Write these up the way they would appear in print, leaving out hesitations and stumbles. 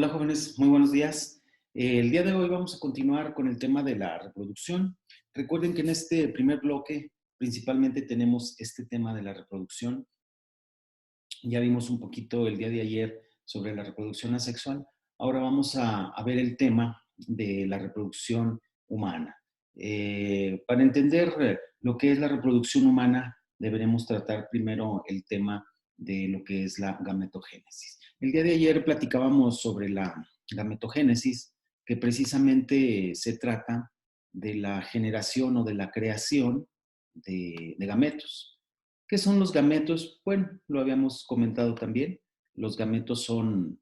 Hola jóvenes, muy buenos días. El día de hoy vamos a continuar con el tema de la reproducción. Recuerden que en este primer bloque principalmente tenemos este tema de la reproducción. Ya vimos un poquito el día de ayer sobre la reproducción asexual. Ahora vamos a ver el tema de la reproducción humana. Para entender lo que es la reproducción humana, deberemos tratar primero el tema de lo que es la gametogénesis. El día de ayer platicábamos sobre la gametogénesis, que precisamente se trata de la generación o de la creación de gametos. ¿Qué son los gametos? Bueno, lo habíamos comentado también. Los gametos son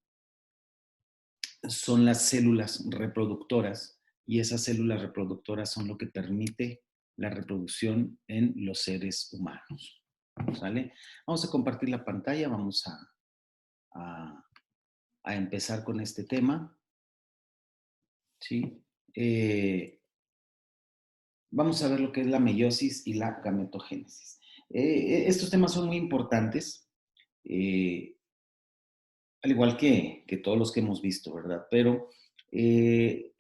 las células reproductoras y esas células reproductoras son lo que permite la reproducción en los seres humanos. ¿Sale? Vamos a compartir la pantalla, vamos a, a empezar con este tema. ¿Sí? Vamos a ver lo que es la meiosis y la gametogénesis. Estos temas son muy importantes. Al igual que todos los que hemos visto, ¿verdad? Pero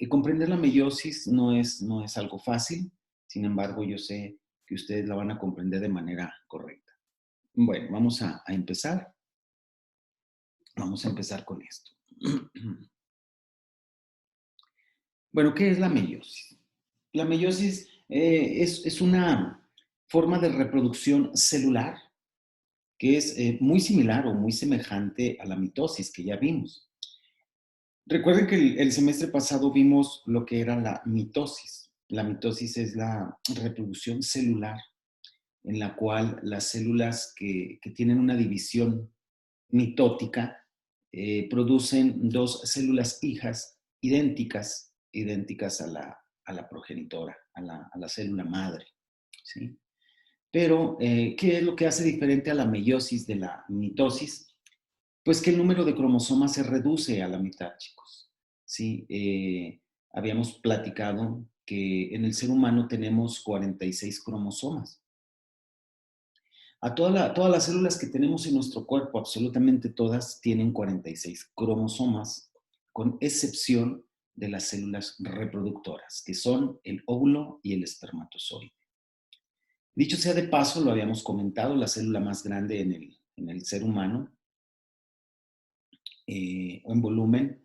comprender la meiosis no es algo fácil, sin embargo, yo sé que ustedes la van a comprender de manera correcta. Bueno, vamos a empezar. Vamos a empezar con esto. Bueno, ¿qué es la meiosis? La meiosis es una forma de reproducción celular que es muy similar o muy semejante a la mitosis que ya vimos. Recuerden que el semestre pasado vimos lo que era la mitosis. La mitosis es la reproducción celular en la cual las células que tienen una división mitótica producen dos células hijas idénticas a la progenitora, a la célula madre. ¿Sí? Pero, ¿qué es lo que hace diferente a la meiosis de la mitosis? Pues que el número de cromosomas se reduce a la mitad, chicos. ¿Sí? Habíamos platicado que en el ser humano tenemos 46 cromosomas. Todas las células que tenemos en nuestro cuerpo, absolutamente todas, tienen 46 cromosomas, con excepción de las células reproductoras, que son el óvulo y el espermatozoide. Dicho sea de paso, lo habíamos comentado, la célula más grande en el ser humano o en volumen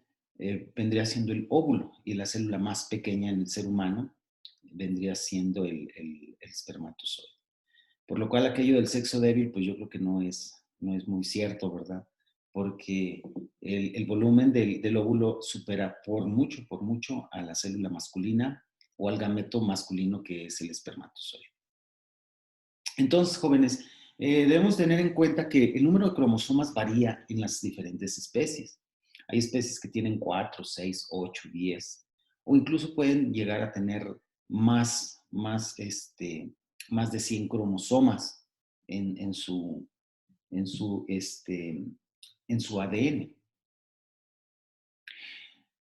vendría siendo el óvulo y la célula más pequeña en el ser humano vendría siendo el espermatozoide. Por lo cual aquello del sexo débil, pues yo creo que no es muy cierto, ¿verdad? Porque el volumen del óvulo supera por mucho a la célula masculina o al gameto masculino que es el espermatozoide. Entonces, jóvenes, debemos tener en cuenta que el número de cromosomas varía en las diferentes especies. Hay especies que tienen 4, 6, 8, 10, o incluso pueden llegar a tener más de 100 cromosomas en su, en su, este, en su ADN.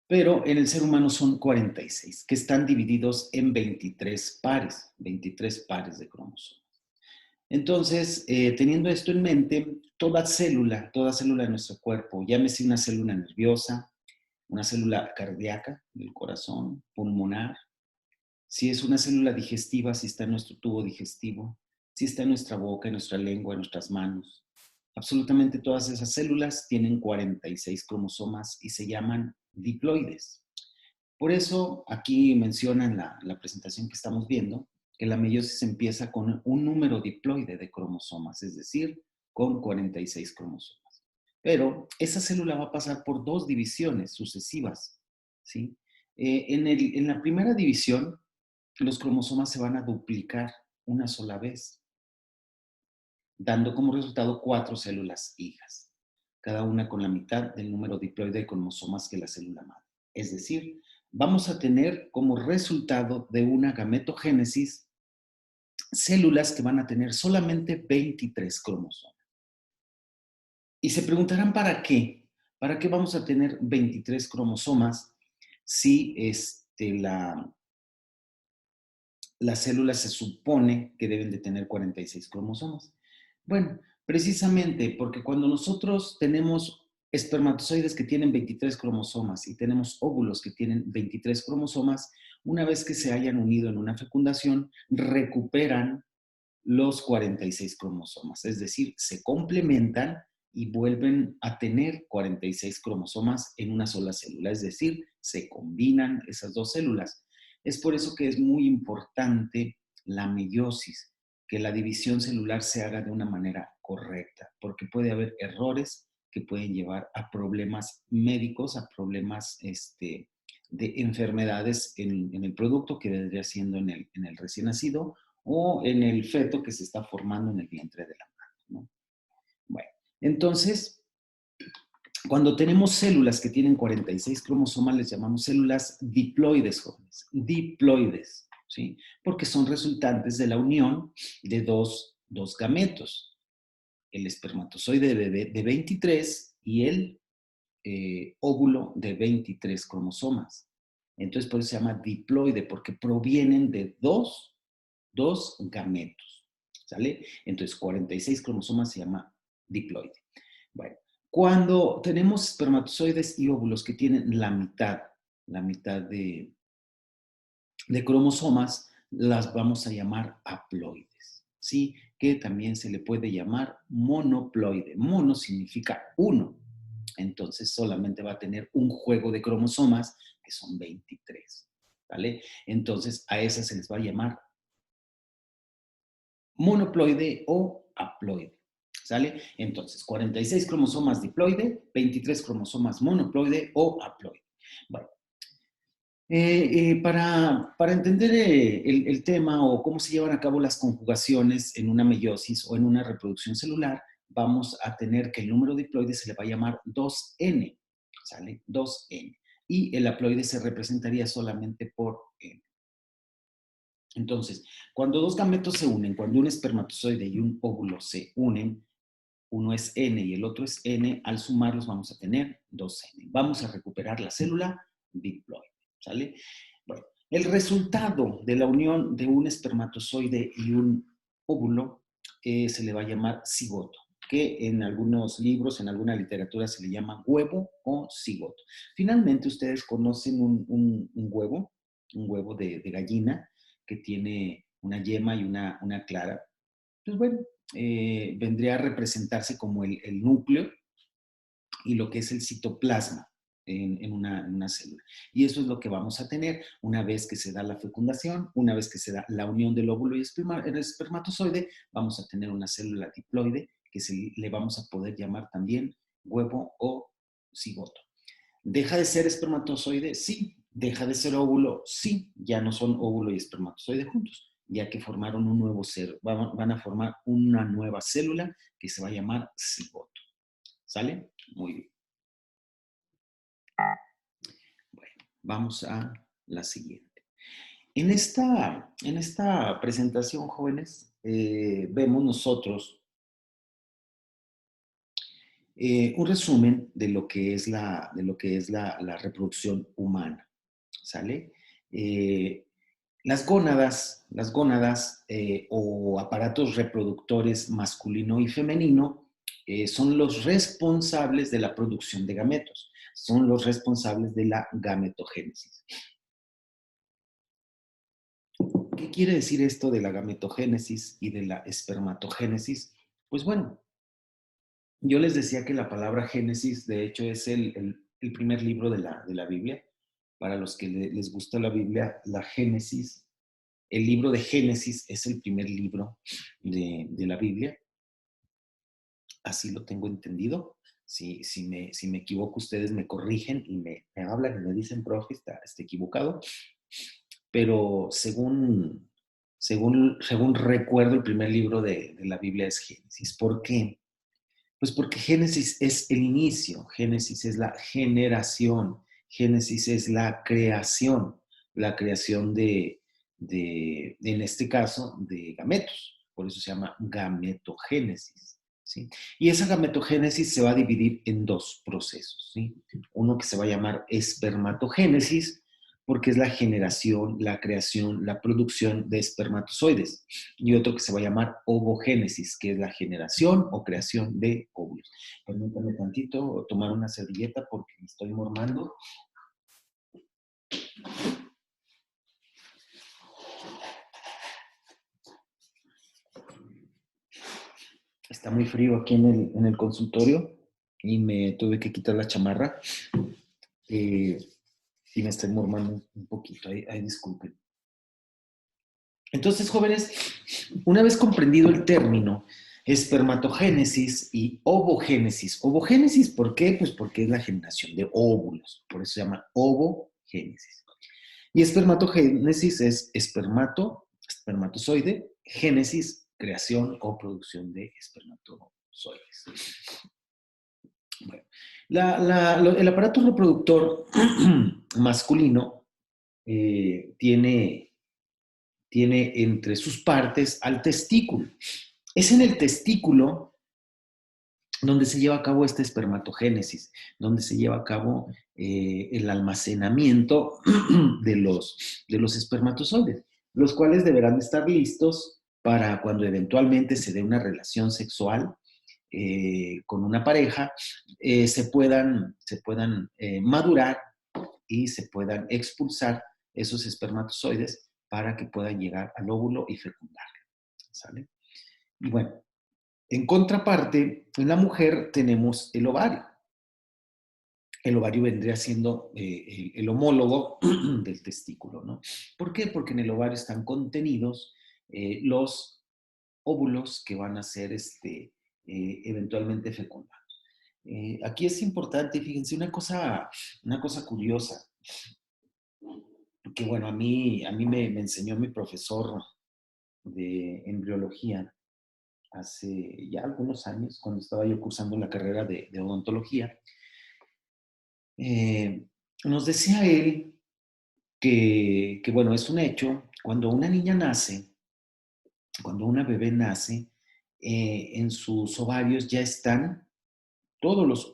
Pero en el ser humano son 46, que están divididos en 23 pares de cromosomas. Entonces, teniendo esto en mente, toda célula de nuestro cuerpo, llámese una célula nerviosa, una célula cardíaca del corazón, pulmonar, si es una célula digestiva, si está en nuestro tubo digestivo, si está en nuestra boca, en nuestra lengua, en nuestras manos. Absolutamente todas esas células tienen 46 cromosomas y se llaman diploides. Por eso aquí mencionan la presentación que estamos viendo, que la meiosis empieza con un número diploide de cromosomas, es decir, con 46 cromosomas. Pero esa célula va a pasar por dos divisiones sucesivas, ¿sí? En la primera división, los cromosomas se van a duplicar una sola vez, dando como resultado 4 células hijas, cada una con la mitad del número diploide de cromosomas que la célula madre. Es decir, vamos a tener como resultado de una gametogénesis células que van a tener solamente 23 cromosomas. Y se preguntarán ¿para qué? ¿Para qué vamos a tener 23 cromosomas si las células se supone que deben de tener 46 cromosomas? Bueno, precisamente porque cuando nosotros tenemos espermatozoides que tienen 23 cromosomas y tenemos óvulos que tienen 23 cromosomas, una vez que se hayan unido en una fecundación, recuperan los 46 cromosomas, es decir, se complementan y vuelven a tener 46 cromosomas en una sola célula, es decir, se combinan esas dos células. Es por eso que es muy importante la meiosis, que la división celular se haga de una manera correcta, porque puede haber errores que pueden llevar a problemas médicos, a problemas de enfermedades en el producto que vendría siendo en el recién nacido o en el feto que se está formando en el vientre de la madre, ¿no? Bueno, entonces, cuando tenemos células que tienen 46 cromosomas, les llamamos células diploides, jóvenes. Diploides, ¿sí? Porque son resultantes de la unión de dos gametos. El espermatozoide de 23 y el óvulo de 23 cromosomas. Entonces, por eso se llama diploide, porque provienen de dos gametos. ¿Sale? Entonces, 46 cromosomas se llama diploide. Bueno, cuando tenemos espermatozoides y óvulos que tienen la mitad de cromosomas, las vamos a llamar haploides, ¿sí? Que también se le puede llamar monoploide. Mono significa uno. Entonces solamente va a tener un juego de cromosomas que son 23. ¿Vale? Entonces a esas se les va a llamar monoploide o haploide. ¿Sale? Entonces, 46 cromosomas diploide, 23 cromosomas monoploide o haploide. Bueno, para entender el tema o cómo se llevan a cabo las conjugaciones en una meiosis o en una reproducción celular, vamos a tener que el número diploide se le va a llamar 2N, ¿sale? 2N. Y el haploide se representaría solamente por N. Entonces, cuando dos gametos se unen, cuando un espermatozoide y un óvulo se unen, uno es N y el otro es N, al sumarlos vamos a tener 2N. Vamos a recuperar la célula diploide, ¿sale? Bueno, el resultado de la unión de un espermatozoide y un óvulo se le va a llamar cigoto, que en algunos libros, en alguna literatura se le llama huevo o cigoto. Finalmente, ustedes conocen un huevo de gallina que tiene una yema y una clara. Pues bueno, vendría a representarse como el núcleo y lo que es el citoplasma en una célula. Y eso es lo que vamos a tener una vez que se da la fecundación, una vez que se da la unión del óvulo y el espermatozoide, vamos a tener una célula diploide que le vamos a poder llamar también huevo o cigoto. ¿Deja de ser espermatozoide? Sí. ¿Deja de ser óvulo? Sí. Ya no son óvulo y espermatozoide juntos, ya que formaron un nuevo ser. Van a formar una nueva célula que se va a llamar cigoto. ¿Sale? Muy bien. Bueno, vamos a la siguiente. En esta presentación, jóvenes, vemos nosotros un resumen de lo que es la reproducción humana. ¿Sale? Las gónadas o aparatos reproductores masculino y femenino son los responsables de la producción de gametos, son los responsables de la gametogénesis. ¿Qué quiere decir esto de la gametogénesis y de la espermatogénesis? Pues bueno, yo les decía que la palabra Génesis, de hecho, es el primer libro de la Biblia. Para los que les gusta la Biblia, la Génesis, el libro de Génesis es el primer libro de la Biblia. Así lo tengo entendido. Si me equivoco, ustedes me corrigen y me hablan y me dicen, profe, está equivocado. Pero según recuerdo, el primer libro de la Biblia es Génesis. ¿Por qué? Pues porque Génesis es el inicio, Génesis es la generación, Génesis es la creación en este caso, de gametos. Por eso se llama gametogénesis, ¿sí? Y esa gametogénesis se va a dividir en dos procesos, ¿sí? Uno que se va a llamar espermatogénesis, porque es la generación, la creación, la producción de espermatozoides. Y otro que se va a llamar ovogénesis, que es la generación o creación de óvulos. Permítanme tantito tomar una servilleta porque me estoy mormando. Está muy frío aquí en el consultorio y me tuve que quitar la chamarra eh, y me estoy mormando un poquito. Ahí disculpen. Entonces, jóvenes, una vez comprendido el término espermatogénesis y ovogénesis. Ovogénesis, ¿por qué? Pues porque es la generación de óvulos, por eso se llama ovogénesis. Y espermatogénesis es espermatozoide, génesis, creación o producción de espermatozoides. Bueno, el aparato reproductor masculino tiene entre sus partes al testículo. Es en el testículo donde se lleva a cabo esta espermatogénesis, donde se lleva a cabo el almacenamiento de los espermatozoides, los cuales deberán estar listos para cuando eventualmente se dé una relación sexual con una pareja, se puedan madurar y se puedan expulsar esos espermatozoides para que puedan llegar al óvulo y fecundarlo. ¿Sale? Y bueno, en contraparte, en la mujer tenemos el ovario. El ovario vendría siendo el homólogo del testículo, ¿no? ¿Por qué? Porque en el ovario están contenidos los óvulos que van a ser eventualmente fecundados. Aquí es importante, fíjense, una cosa curiosa, que bueno, a mí me enseñó mi profesor de embriología hace ya algunos años, cuando estaba yo cursando la carrera de odontología. Eh, Nos decía él que, bueno, es un hecho, cuando una niña nace, cuando una bebé nace, en sus ovarios ya están todos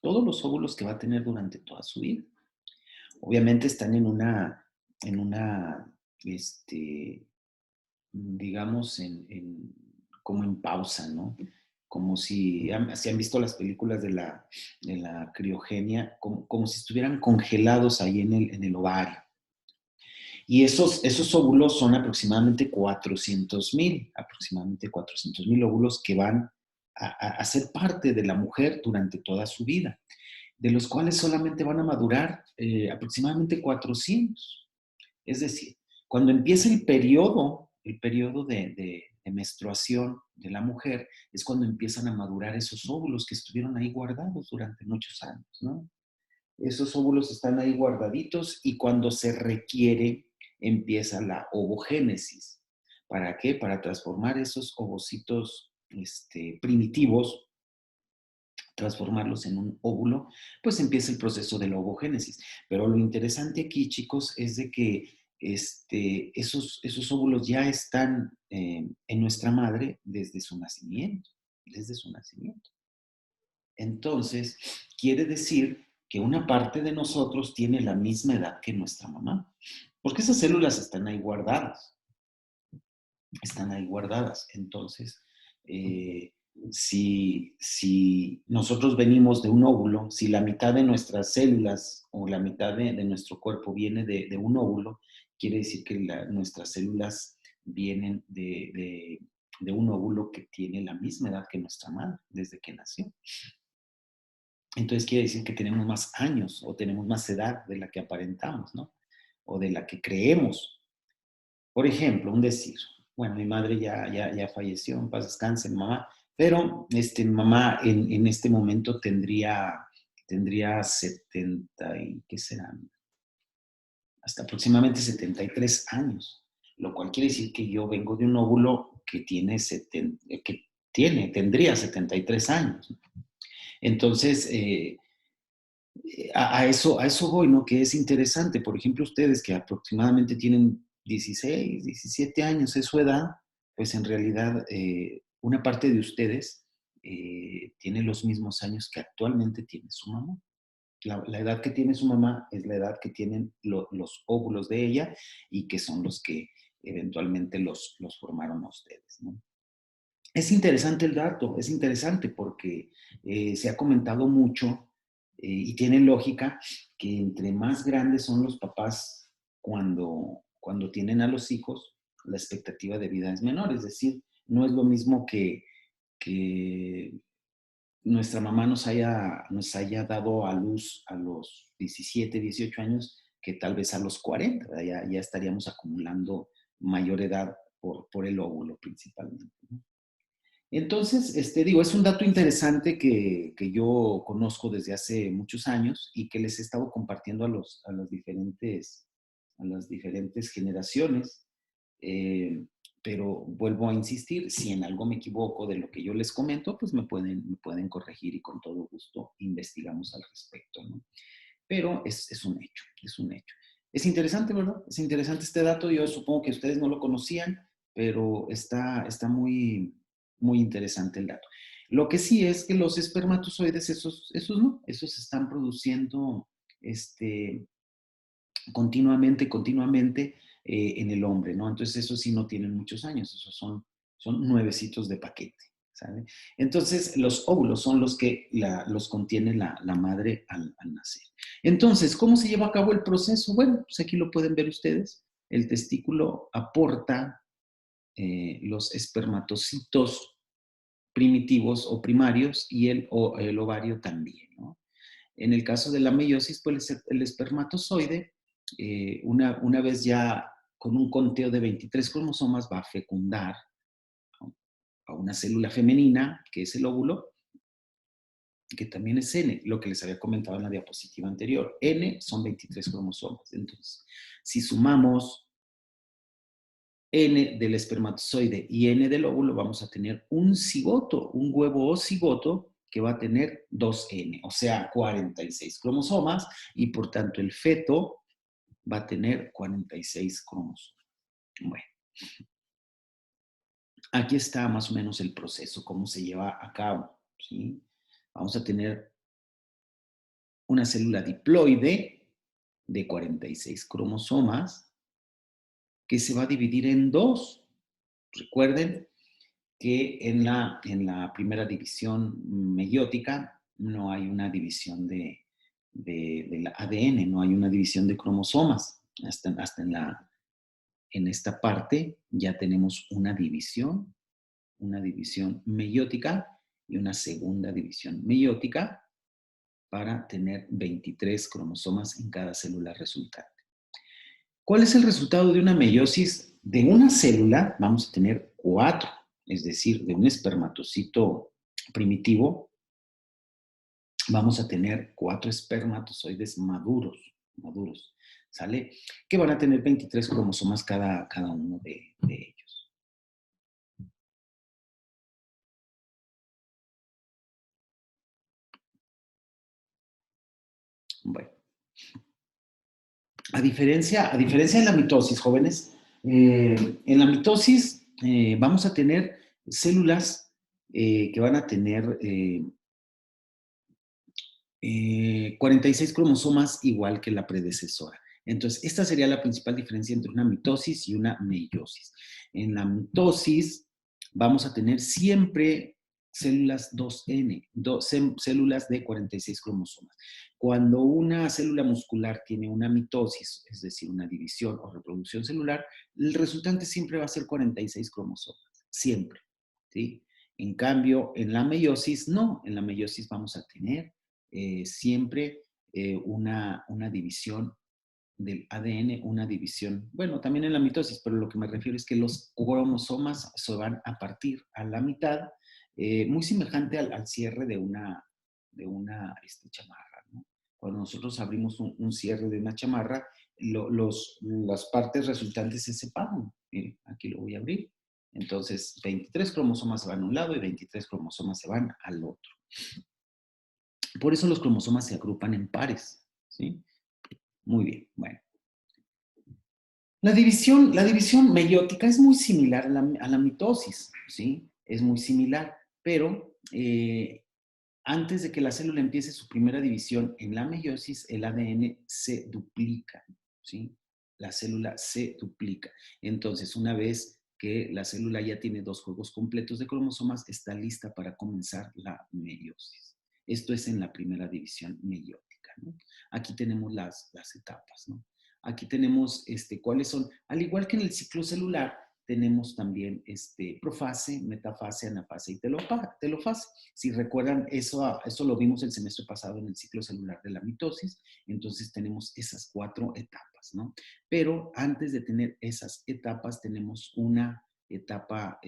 todos los óvulos que va a tener durante toda su vida. Obviamente están en una, digamos, como en pausa, ¿no? Como si han visto las películas de la criogenia, como si estuvieran congelados ahí en el ovario. Y esos óvulos son aproximadamente 400,000 óvulos que van a ser parte de la mujer durante toda su vida, de los cuales solamente van a madurar aproximadamente 400. Es decir, cuando empieza el periodo de menstruación de la mujer, es cuando empiezan a madurar esos óvulos que estuvieron ahí guardados durante muchos años, ¿no? Esos óvulos están ahí guardaditos y cuando se requiere empieza la ovogénesis. ¿Para qué? Para transformar esos ovocitos primitivos, transformarlos en un óvulo, pues empieza el proceso de la ovogénesis. Pero lo interesante aquí, chicos, es de que esos óvulos ya están en nuestra madre desde su nacimiento, desde su nacimiento. Entonces, quiere decir que una parte de nosotros tiene la misma edad que nuestra mamá, porque esas células están ahí guardadas. Entonces, si nosotros venimos de un óvulo, si la mitad de nuestras células o la mitad de nuestro cuerpo viene de un óvulo, quiere decir que nuestras células vienen de un óvulo que tiene la misma edad que nuestra madre desde que nació. Entonces quiere decir que tenemos más años o tenemos más edad de la que aparentamos, ¿no? O de la que creemos. Por ejemplo, un decir, bueno, mi madre ya falleció, en paz descanse, mi mamá, pero mi mamá en este momento tendría 70 y, ¿qué serán? Hasta aproximadamente 73 años, lo cual quiere decir que yo vengo de un óvulo tendría 73 años, ¿no? Entonces, a eso voy, ¿no? Que es interesante. Por ejemplo, ustedes que aproximadamente tienen 16, 17 años, es su edad, pues en realidad una parte de ustedes tiene los mismos años que actualmente tiene su mamá. La edad que tiene su mamá es la edad que tienen los óvulos de ella y que son los que eventualmente los formaron a ustedes, ¿no? Es interesante el dato, es interesante porque se ha comentado mucho y tiene lógica que entre más grandes son los papás cuando tienen a los hijos, la expectativa de vida es menor. Es decir, no es lo mismo que nuestra mamá nos haya dado a luz a los 17, 18 años que tal vez a los 40, ya estaríamos acumulando mayor edad por el óvulo principalmente, ¿no? Entonces, digo, es un dato interesante que yo conozco desde hace muchos años y que les he estado compartiendo a las diferentes generaciones. Eh, pero vuelvo a insistir, si en algo me equivoco de lo que yo les comento, pues me pueden corregir y con todo gusto investigamos al respecto, ¿no? Pero es un hecho, es un hecho. Es interesante, ¿verdad? Es interesante este dato. Yo supongo que ustedes no lo conocían, pero está muy, muy interesante el dato. Lo que sí es que los espermatozoides, esos no, esos se están produciendo este, continuamente en el hombre, ¿no? Entonces, esos sí no tienen muchos años, esos son nuevecitos de paquete, ¿sabe? Entonces, los óvulos son los que los contiene la madre al nacer. Entonces, ¿cómo se lleva a cabo el proceso? Bueno, pues aquí lo pueden ver ustedes. El testículo aporta los espermatocitos primitivos o primarios y el ovario también, ¿no? En el caso de la meiosis, pues el espermatozoide, una vez ya con un conteo de 23 cromosomas, va a fecundar a una célula femenina, que es el óvulo, que también es N, lo que les había comentado en la diapositiva anterior. N son 23 cromosomas. Entonces, si sumamos N del espermatozoide y N del óvulo, vamos a tener un cigoto, un huevo o cigoto que va a tener 2N, o sea, 46 cromosomas, y por tanto el feto va a tener 46 cromosomas. Bueno, aquí está más o menos el proceso, cómo se lleva a cabo, ¿sí? Vamos a tener una célula diploide de 46 cromosomas que se va a dividir en dos. Recuerden que en la primera división meiótica no hay una división del ADN, no hay una división de cromosomas. Hasta en esta parte ya tenemos una división meiótica y una segunda división meiótica para tener 23 cromosomas en cada célula resultante. ¿Cuál es el resultado de una meiosis? De una célula vamos a tener 4, es decir, de un espermatocito primitivo vamos a tener 4 espermatozoides maduros, ¿sale? Que van a tener 23 cromosomas cada uno de ellos. Bueno, a diferencia de la mitosis, jóvenes, en la mitosis vamos a tener células que van a tener 46 cromosomas igual que la predecesora. Entonces, esta sería la principal diferencia entre una mitosis y una meiosis. En la mitosis vamos a tener siempre células 2N, células de 46 cromosomas. Cuando una célula muscular tiene una mitosis, es decir, una división o reproducción celular, el resultante siempre va a ser 46 cromosomas, siempre, ¿sí? En cambio, en la meiosis, no, en la meiosis vamos a tener siempre una división del ADN, una división, bueno, también en la mitosis, pero lo que me refiero es que los cromosomas se van a partir a la mitad, muy semejante al cierre de una chamarra, ¿no? Cuando nosotros abrimos un cierre de una chamarra, las partes resultantes se separan. Miren, aquí lo voy a abrir. Entonces, 23 cromosomas se van a un lado y 23 cromosomas se van al otro. Por eso los cromosomas se agrupan en pares, ¿sí? Muy bien, bueno. La división meiótica es muy similar a la mitosis, ¿sí? Es muy similar, pero antes de que la célula empiece su primera división en la meiosis, el ADN se duplica, ¿sí? La célula se duplica. Entonces, una vez que la célula ya tiene 2 juegos completos de cromosomas, está lista para comenzar la meiosis. Esto es en la primera división meiótica, ¿no? Aquí tenemos las etapas, ¿no? Aquí tenemos cuáles son, al igual que en el ciclo celular, tenemos también profase, metafase, anafase y telofase. Si recuerdan, eso lo vimos el semestre pasado en el ciclo celular de la mitosis, entonces tenemos esas 4 etapas, ¿no? Pero antes de tener esas etapas, tenemos una etapa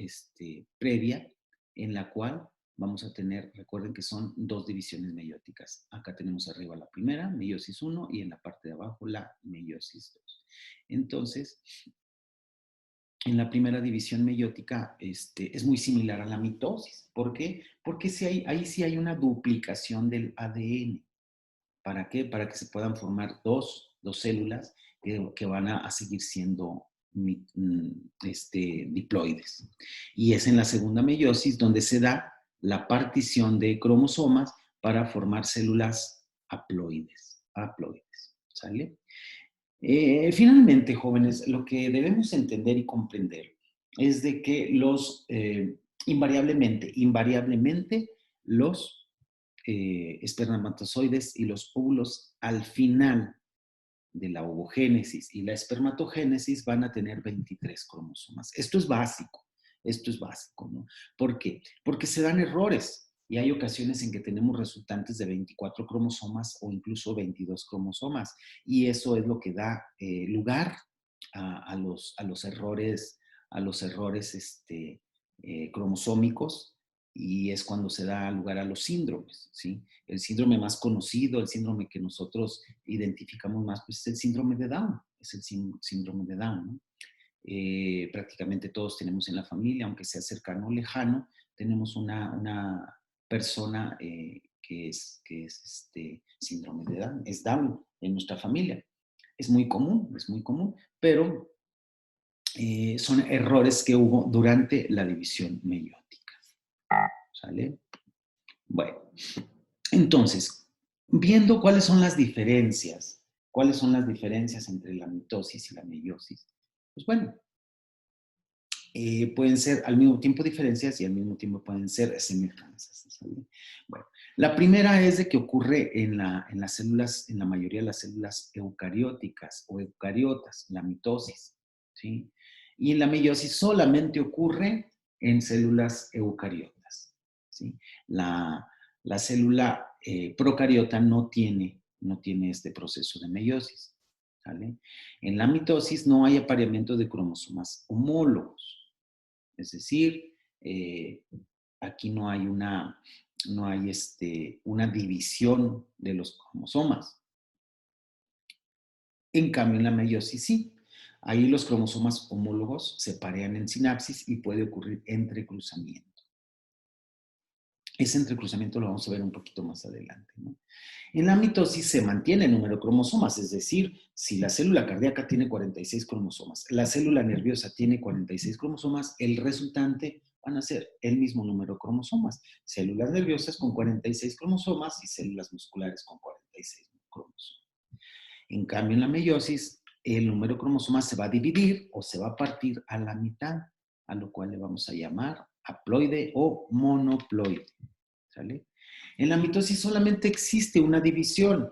previa en la cual vamos a tener, recuerden que son 2 divisiones meióticas. Acá tenemos arriba la primera, meiosis 1, y en la parte de abajo la meiosis 2. Entonces, en la primera división meiótica es muy similar a la mitosis. ¿Por qué? Porque ahí sí hay una duplicación del ADN. ¿Para qué? Para que se puedan formar dos células que van a seguir siendo diploides. Y es en la segunda meiosis donde se da la partición de cromosomas para formar células haploides. ¿Sale? Finalmente, jóvenes, lo que debemos entender y comprender es de que invariablemente los espermatozoides y los óvulos al final de la ovogénesis y la espermatogénesis van a tener 23 cromosomas. Esto es básico, ¿no? ¿Por qué? Porque se dan errores y hay ocasiones en que tenemos resultantes de 24 cromosomas o incluso 22 cromosomas y eso es lo que da lugar a los errores, cromosómicos y es cuando se da lugar a los síndromes, ¿sí? El síndrome más conocido, el síndrome que nosotros identificamos más, pues es el síndrome de Down, es el síndrome de Down, ¿no? Prácticamente todos tenemos en la familia, aunque sea cercano o lejano, tenemos una persona que es síndrome de Down, es Down en nuestra familia. Es muy común, pero son errores que hubo durante la división meiótica. ¿Sale? Bueno, entonces, viendo cuáles son las diferencias entre la mitosis y la meiosis, pues bueno, pueden ser al mismo tiempo diferencias y al mismo tiempo pueden ser semejanzas. ¿Sale? Bueno, la primera es de que ocurre en las células, en la mayoría de las células eucarióticas o eucariotas, la mitosis, ¿sí? Y en la meiosis solamente ocurre en células eucariotas, ¿sí? La célula procariota no tiene este proceso de meiosis, ¿sale? En la mitosis no hay apareamiento de cromosomas homólogos. Es decir, aquí no hay una división de los cromosomas. En cambio, en la meiosis sí. Ahí los cromosomas homólogos se parean en sinapsis y puede ocurrir entrecruzamiento. Ese entrecruzamiento lo vamos a ver un poquito más adelante, ¿no? En la mitosis se mantiene el número de cromosomas, es decir, si la célula cardíaca tiene 46 cromosomas, la célula nerviosa tiene 46 cromosomas, el resultante van a ser el mismo número de cromosomas. Células nerviosas con 46 cromosomas y células musculares con 46 cromosomas. En cambio, en la meiosis, el número de cromosomas se va a dividir o se va a partir a la mitad, a lo cual le vamos a llamar haploide o monoploide. ¿Sale? En la mitosis solamente existe una división.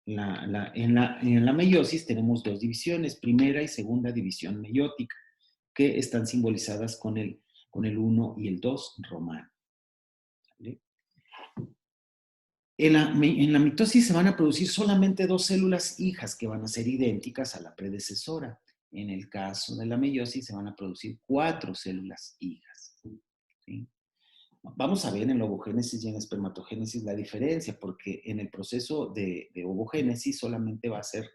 En la meiosis tenemos 2 divisiones, primera y segunda división meiótica, que están simbolizadas con el 1 y el 2 romano. ¿Sale? En la mitosis se van a producir solamente 2 células hijas que van a ser idénticas a la predecesora. En el caso de la meiosis se van a producir 4 células hijas. ¿Sí? Vamos a ver en la ovogénesis y en la espermatogénesis la diferencia, porque en el proceso de ovogénesis solamente va a ser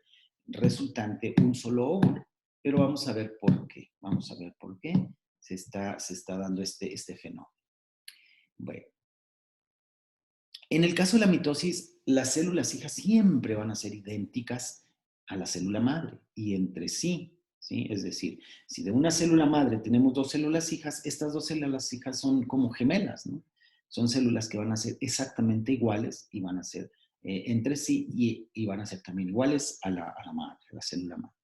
resultante un solo óvulo. Pero vamos a ver por qué. Vamos a ver por qué se está dando este fenómeno. Bueno. En el caso de la mitosis, las células hijas siempre van a ser idénticas a la célula madre y entre sí, ¿sí? Es decir, si de una célula madre tenemos 2 células hijas, estas 2 células hijas son como gemelas, ¿no? Son células que van a ser exactamente iguales y van a ser entre sí y van a ser también iguales a la madre, a la célula madre.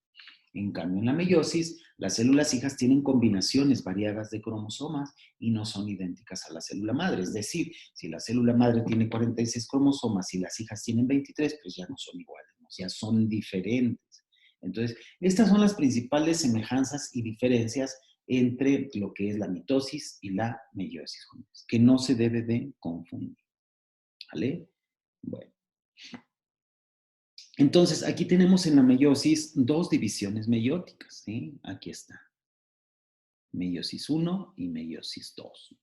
En cambio, en la meiosis, las células hijas tienen combinaciones variadas de cromosomas y no son idénticas a la célula madre. Es decir, si la célula madre tiene 46 cromosomas y las hijas tienen 23, pues ya no son iguales, ¿no? Ya son diferentes. Entonces, estas son las principales semejanzas y diferencias entre lo que es la mitosis y la meiosis, que no se debe de confundir. ¿Vale? Bueno. Entonces, aquí tenemos en la meiosis dos divisiones meióticas, ¿sí? Aquí está. Meiosis 1 y meiosis 2.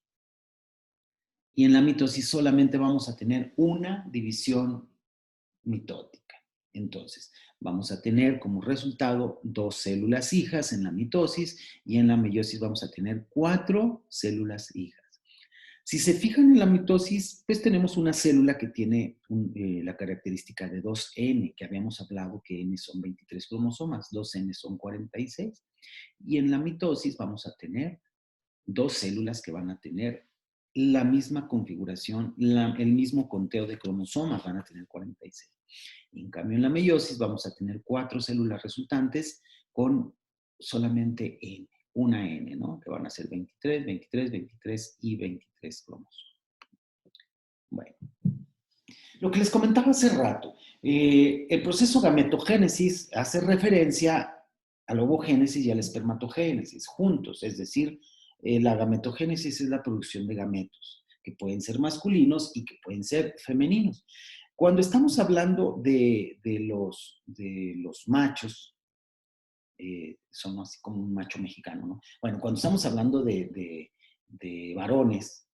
Y en la mitosis solamente vamos a tener una división mitótica. Entonces, vamos a tener como resultado 2 células hijas en la mitosis y en la meiosis vamos a tener 4 células hijas. Si se fijan en la mitosis, pues tenemos una célula que tiene la característica de 2N, que habíamos hablado que N son 23 cromosomas, 2N son 46. Y en la mitosis vamos a tener 2 células que van a tener la misma configuración, el mismo conteo de cromosomas, van a tener 46. Y en cambio, en la meiosis vamos a tener 4 células resultantes con solamente N, una N, ¿no? Que van a ser 23, 23, 23 y 23 cromosomas. Bueno, lo que les comentaba hace rato, el proceso gametogénesis hace referencia a la ovogénesis y a la espermatogénesis juntos, es decir, la gametogénesis es la producción de gametos, que pueden ser masculinos y que pueden ser femeninos. Cuando estamos hablando de los machos, son así como un macho mexicano, ¿no? Bueno, cuando estamos hablando de varones,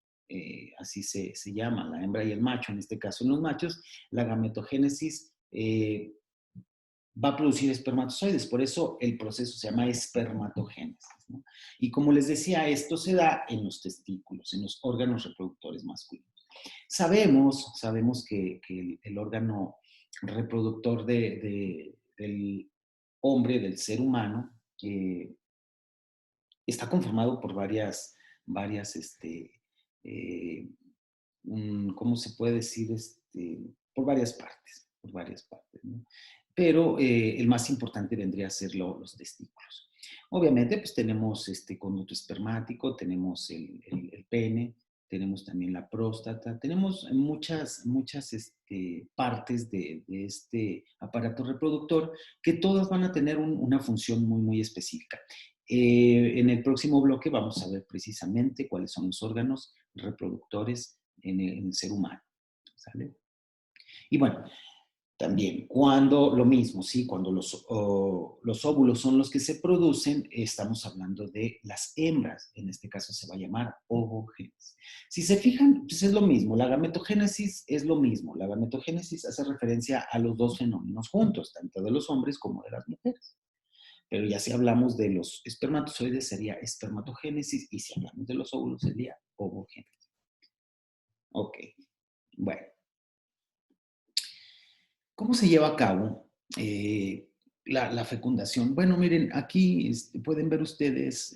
así se llama, la hembra y el macho, en este caso en los machos, la gametogénesis va a producir espermatozoides, por eso el proceso se llama espermatogénesis, ¿no? Y como les decía, esto se da en los testículos, en los órganos reproductores masculinos. Sabemos que el órgano reproductor del hombre, del ser humano, está conformado por eh, ¿cómo se puede decir? Por varias partes, ¿no? Pero el más importante vendría a ser los testículos. Obviamente, pues tenemos este conducto espermático, tenemos el pene, tenemos también la próstata, tenemos muchas partes de este aparato reproductor que todas van a tener una función muy, muy específica. En el próximo bloque vamos a ver precisamente cuáles son los órganos reproductores en el ser humano. ¿Sale? Y bueno, también, cuando lo mismo, ¿sí? Cuando los óvulos son los que se producen, estamos hablando de las hembras. En este caso se va a llamar ovogénesis. Si se fijan, pues es lo mismo. La gametogénesis es lo mismo. La gametogénesis hace referencia a los dos fenómenos juntos, tanto de los hombres como de las mujeres. Pero ya si hablamos de los espermatozoides sería espermatogénesis y si hablamos de los óvulos sería ovogénesis. Ok, bueno. ¿Cómo se lleva a cabo la fecundación? Bueno, miren, aquí pueden ver ustedes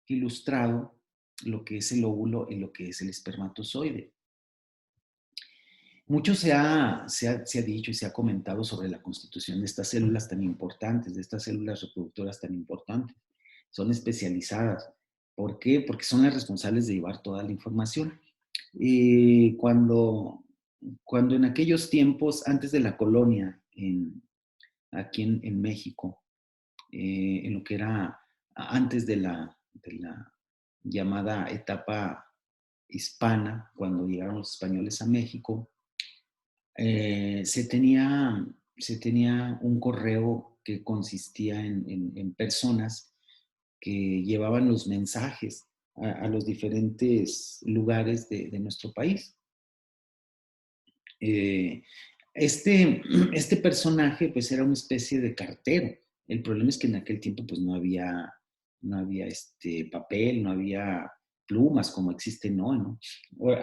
ilustrado lo que es el óvulo y lo que es el espermatozoide. Mucho se ha dicho y se ha comentado sobre la constitución de estas células tan importantes, de estas células reproductoras tan importantes. Son especializadas. ¿Por qué? Porque son las responsables de llevar toda la información. Cuando en aquellos tiempos, antes de la colonia, aquí en México, en lo que era antes de la llamada etapa hispana, cuando llegaron los españoles a México, se tenía un correo que consistía en personas que llevaban los mensajes a los diferentes lugares de nuestro país. Este personaje pues era una especie de cartero. El problema es que en aquel tiempo pues no había papel, no había plumas como existen hoy, ¿no?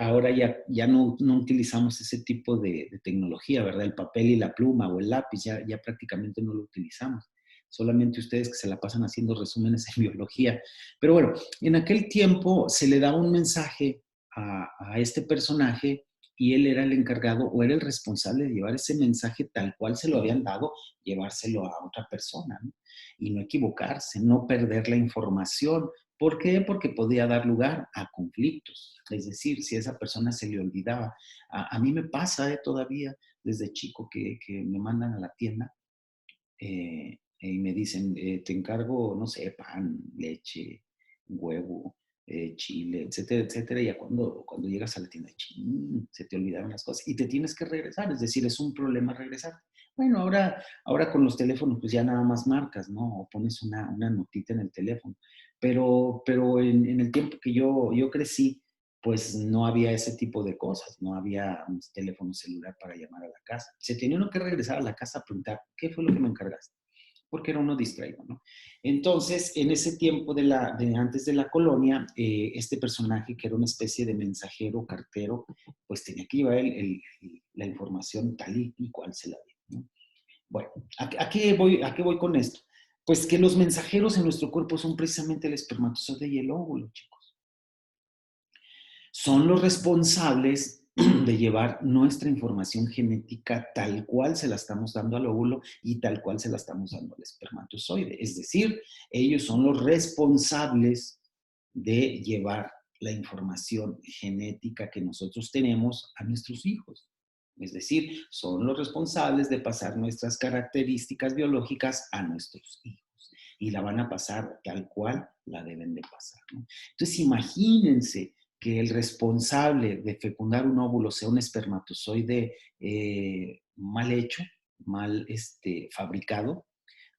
Ahora ya no utilizamos ese tipo de tecnología, ¿verdad? El papel y la pluma o el lápiz ya prácticamente no lo utilizamos. Solamente ustedes que se la pasan haciendo resúmenes en biología. Pero bueno, en aquel tiempo se le daba un mensaje a este personaje y él era el encargado o era el responsable de llevar ese mensaje tal cual se lo habían dado, llevárselo a otra persona, ¿no? Y no equivocarse, no perder la información. ¿Por qué? Porque podía dar lugar a conflictos. Es decir, si a esa persona se le olvidaba. A mí me pasa todavía desde chico que me mandan a la tienda y me dicen, te encargo, no sé, pan, leche, huevo, chile, etcétera, etcétera. Y ya cuando llegas a la tienda, chin, se te olvidaron las cosas y te tienes que regresar. Es decir, es un problema regresar. Bueno, ahora con los teléfonos, pues ya nada más marcas, ¿no? O pones una notita en el teléfono. Pero en el tiempo que yo crecí, pues no había ese tipo de cosas, no había un teléfono celular para llamar a la casa. Se tenía uno que regresar a la casa a preguntar, ¿qué fue lo que me encargaste? Porque era uno distraído, ¿no? Entonces, en ese tiempo antes de la colonia, este personaje que era una especie de mensajero, cartero, pues tenía que llevar la información tal y cual se la dio, ¿no? Bueno, ¿a qué voy con esto? Pues que los mensajeros en nuestro cuerpo son precisamente el espermatozoide y el óvulo, chicos. Son los responsables de llevar nuestra información genética tal cual se la estamos dando al óvulo y tal cual se la estamos dando al espermatozoide. Es decir, ellos son los responsables de llevar la información genética que nosotros tenemos a nuestros hijos. Es decir, son los responsables de pasar nuestras características biológicas a nuestros hijos y la van a pasar tal cual la deben de pasar, ¿no? Entonces, imagínense que el responsable de fecundar un óvulo sea un espermatozoide mal hecho, mal fabricado,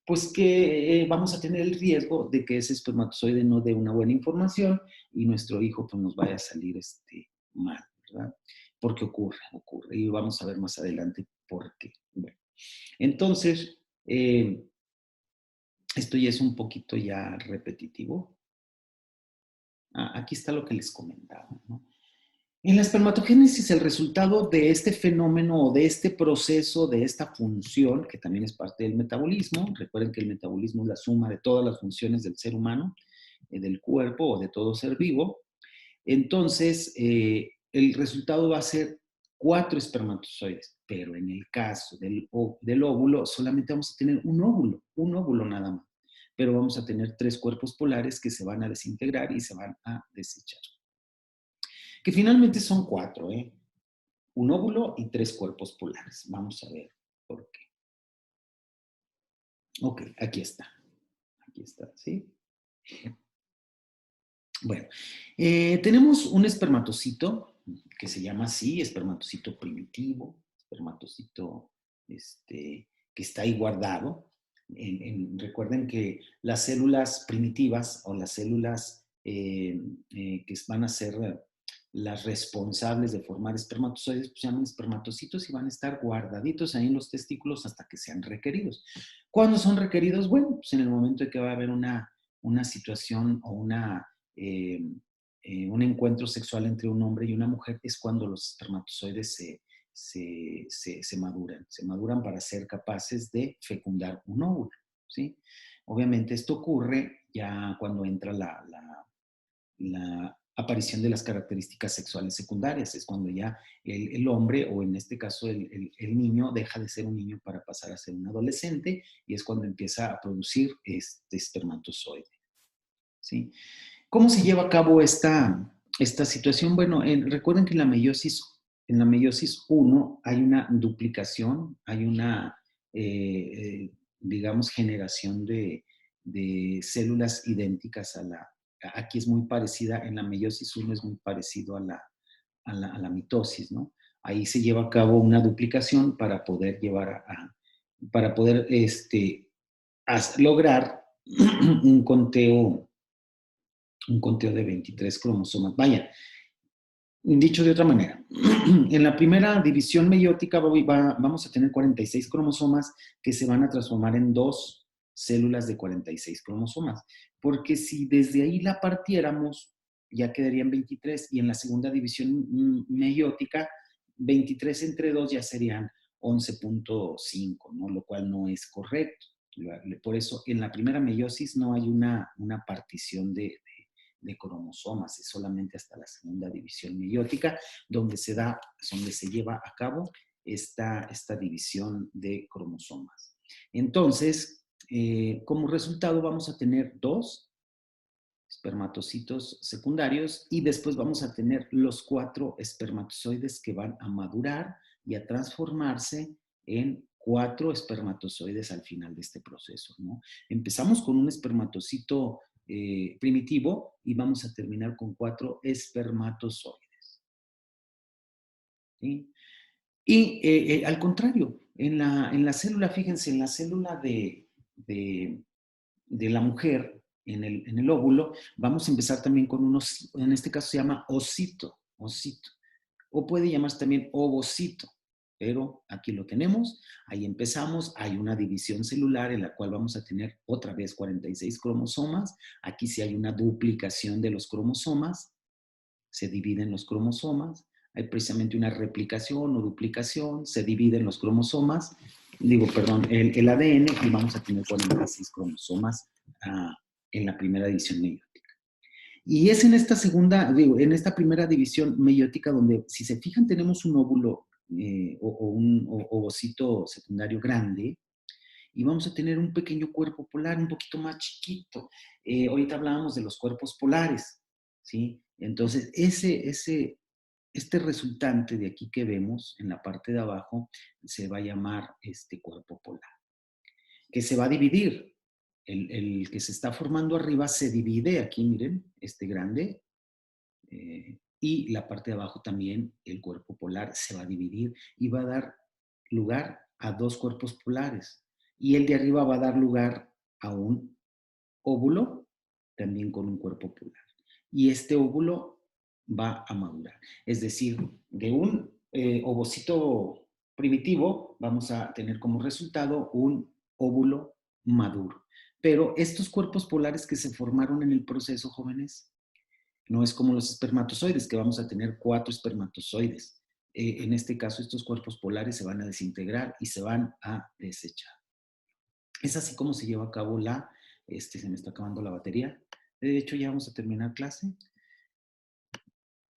pues que vamos a tener el riesgo de que ese espermatozoide no dé una buena información y nuestro hijo pues nos vaya a salir mal, ¿verdad? Porque ocurre. Y vamos a ver más adelante por qué. Bueno, entonces, esto ya es un poquito ya repetitivo. Aquí está lo que les comentaba, ¿no? En la espermatogénesis, el resultado de este fenómeno o de este proceso, de esta función, que también es parte del metabolismo, recuerden que el metabolismo es la suma de todas las funciones del ser humano, del cuerpo o de todo ser vivo. Entonces, el resultado va a ser 4 espermatozoides, pero en el caso del óvulo, solamente vamos a tener un óvulo nada más, pero vamos a tener 3 cuerpos polares que se van a desintegrar y se van a desechar. Que finalmente son 4, ¿eh? Un óvulo y 3 cuerpos polares. Vamos a ver por qué. Ok, aquí está. Aquí está, ¿sí? Bueno, tenemos un espermatocito que se llama así, espermatocito primitivo, espermatocito que está ahí guardado. Recuerden que las células primitivas o las células que van a ser las responsables de formar espermatozoides, pues se llaman espermatocitos y van a estar guardaditos ahí en los testículos hasta que sean requeridos. ¿Cuándo son requeridos? Bueno, pues en el momento de que va a haber una situación o un encuentro sexual entre un hombre y una mujer, es cuando los espermatozoides se maduran para ser capaces de fecundar un óvulo, ¿sí? Obviamente esto ocurre ya cuando entra la aparición de las características sexuales secundarias, es cuando ya el hombre, o en este caso el niño, deja de ser un niño para pasar a ser un adolescente, y es cuando empieza a producir este espermatozoide, ¿sí? ¿Cómo se lleva a cabo esta situación? Bueno, recuerden que en la meiosis 1 hay una duplicación, hay una, digamos, generación de células idénticas aquí es muy parecida, en la meiosis 1 es muy parecido a la mitosis, ¿no? Ahí se lleva a cabo una duplicación para poder para poder lograr un conteo de 23 cromosomas. Vaya, dicho de otra manera, en la primera división meiótica vamos a tener 46 cromosomas que se van a transformar en 2 células de 46 cromosomas, porque si desde ahí la partiéramos, ya quedarían 23, y en la segunda división meiótica, 23 entre 2 ya serían 11.5, ¿no? Lo cual no es correcto. Por eso, en la primera meiosis no hay una partición de cromosomas, es solamente hasta la segunda división meiótica donde se lleva a cabo esta división de cromosomas. Entonces, como resultado vamos a tener dos espermatocitos secundarios y después vamos a tener los 4 espermatozoides que van a madurar y a transformarse en 4 espermatozoides al final de este proceso, ¿no? Empezamos con un espermatocito primitivo y vamos a terminar con 4 espermatozoides, ¿sí? Y al contrario, en la célula, fíjense, en la célula de la mujer, en el óvulo, vamos a empezar también con unos, en este caso se llama osito, o puede llamarse también ovocito, pero aquí lo tenemos, ahí empezamos, hay una división celular en la cual vamos a tener otra vez 46 cromosomas, aquí sí hay una duplicación de los cromosomas, se dividen los cromosomas, hay precisamente una replicación o duplicación, se dividen los cromosomas, el ADN y vamos a tener 46 cromosomas en la primera división meiótica. Y es en esta en esta primera división meiótica donde, si se fijan, tenemos un óvulo o un ovocito secundario grande y vamos a tener un pequeño cuerpo polar un poquito más chiquito. Ahorita hablábamos de los cuerpos polares, ¿sí? Entonces, este resultante de aquí que vemos en la parte de abajo se va a llamar este cuerpo polar, que se va a dividir. El que se está formando arriba se divide, aquí miren, este grande, y la parte de abajo también, el cuerpo polar, se va a dividir y va a dar lugar a dos cuerpos polares. Y el de arriba va a dar lugar a un óvulo, también con un cuerpo polar. Y este óvulo va a madurar. Es decir, de un ovocito primitivo vamos a tener como resultado un óvulo maduro. Pero estos cuerpos polares que se formaron en el proceso, jóvenes, no es como los espermatozoides, que vamos a tener 4 espermatozoides. En este caso, estos cuerpos polares se van a desintegrar y se van a desechar. Es así como se lleva a cabo se me está acabando la batería. De hecho, ya vamos a terminar clase.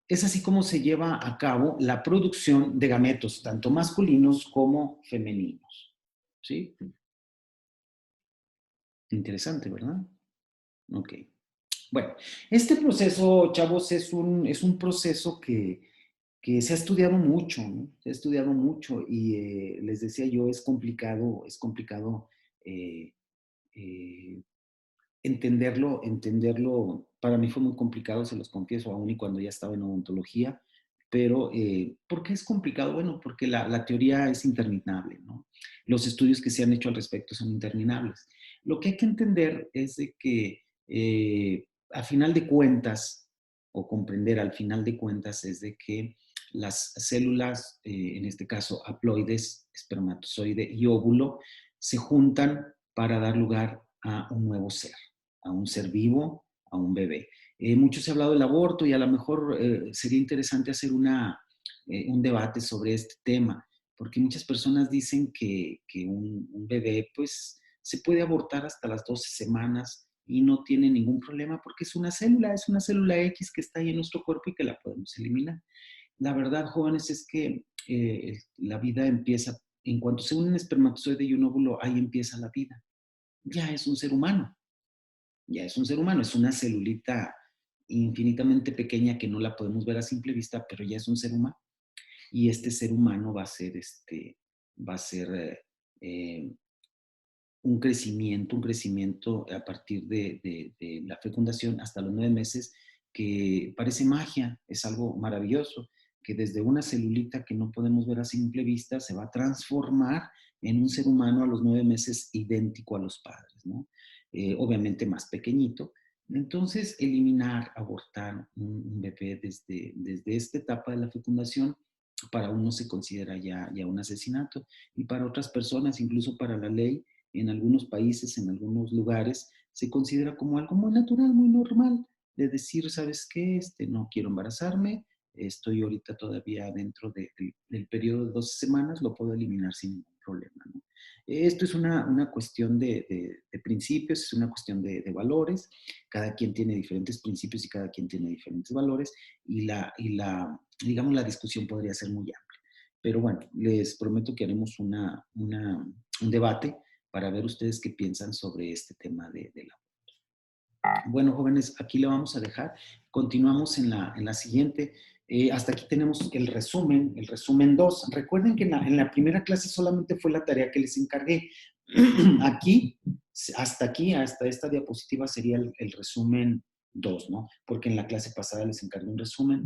Es así como se lleva a cabo la producción de gametos, tanto masculinos como femeninos. ¿Sí? Interesante, ¿verdad? Ok. Bueno, este proceso, chavos, es un proceso que se ha estudiado mucho, ¿no? Se ha estudiado mucho y les decía yo, es complicado eh, eh, entenderlo, para mí fue muy complicado, se los confieso, aún y cuando ya estaba en odontología, pero ¿por qué es complicado? Bueno, porque la teoría es interminable, ¿no? Los estudios que se han hecho al respecto son interminables. Lo que hay que entender es de que a final de cuentas, o comprender al final de cuentas, es de que las células, en este caso haploides, espermatozoide y óvulo, se juntan para dar lugar a un nuevo ser, a un ser vivo, a un bebé. Mucho se ha hablado del aborto y a lo mejor sería interesante hacer un debate sobre este tema, porque muchas personas dicen que un bebé pues se puede abortar hasta las 12 semanas y no tiene ningún problema porque es una célula X que está ahí en nuestro cuerpo y que la podemos eliminar. La verdad, jóvenes, es que la vida empieza, en cuanto se unen un espermatozoide y un óvulo, ahí empieza la vida. Ya es un ser humano, ya es un ser humano, es una celulita infinitamente pequeña que no la podemos ver a simple vista, pero ya es un ser humano. Y este ser humano va a ser eh, un crecimiento a partir de la fecundación hasta los 9 meses, que parece magia, es algo maravilloso, que desde una celulita que no podemos ver a simple vista se va a transformar en un ser humano a los 9 meses idéntico a los padres, ¿no? Obviamente más pequeñito. Entonces, eliminar, abortar un bebé desde esta etapa de la fecundación, para uno se considera ya un asesinato y para otras personas, incluso para la ley, en algunos países, en algunos lugares, se considera como algo muy natural, muy normal, de decir, ¿sabes qué? No quiero embarazarme, estoy ahorita todavía dentro del periodo de 12 semanas, lo puedo eliminar sin ningún problema, ¿no? Esto es una cuestión de principios, es una cuestión de valores. Cada quien tiene diferentes principios y cada quien tiene diferentes valores digamos, la discusión podría ser muy amplia. Pero bueno, les prometo que haremos un debate para ver ustedes qué piensan sobre este tema de la... Bueno, jóvenes, aquí lo vamos a dejar. Continuamos en la siguiente. Hasta aquí tenemos el resumen 2. Recuerden que en la primera clase solamente fue la tarea que les encargué. Aquí, hasta esta diapositiva sería el resumen 2, ¿no? Porque en la clase pasada les encargué un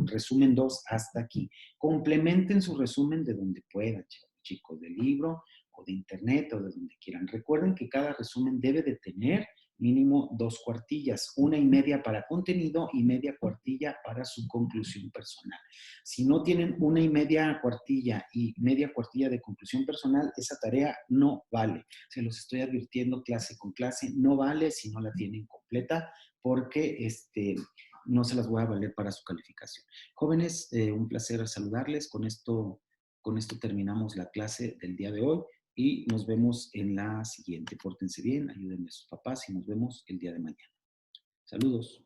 resumen 2 hasta aquí. Complementen su resumen de donde puedan, chicos, del libro o de internet o de donde quieran. Recuerden que cada resumen debe de tener mínimo 2 cuartillas, 1 1/2 para contenido y media cuartilla para su conclusión personal. Si no tienen 1 1/2 cuartilla y media cuartilla de conclusión personal, esa tarea no vale. Se los estoy advirtiendo clase con clase, no vale si no la tienen completa porque no se las voy a valer para su calificación. Jóvenes, un placer saludarles. Con esto terminamos la clase del día de hoy y nos vemos en la siguiente. Pórtense bien, ayúdenme a sus papás y nos vemos el día de mañana. Saludos.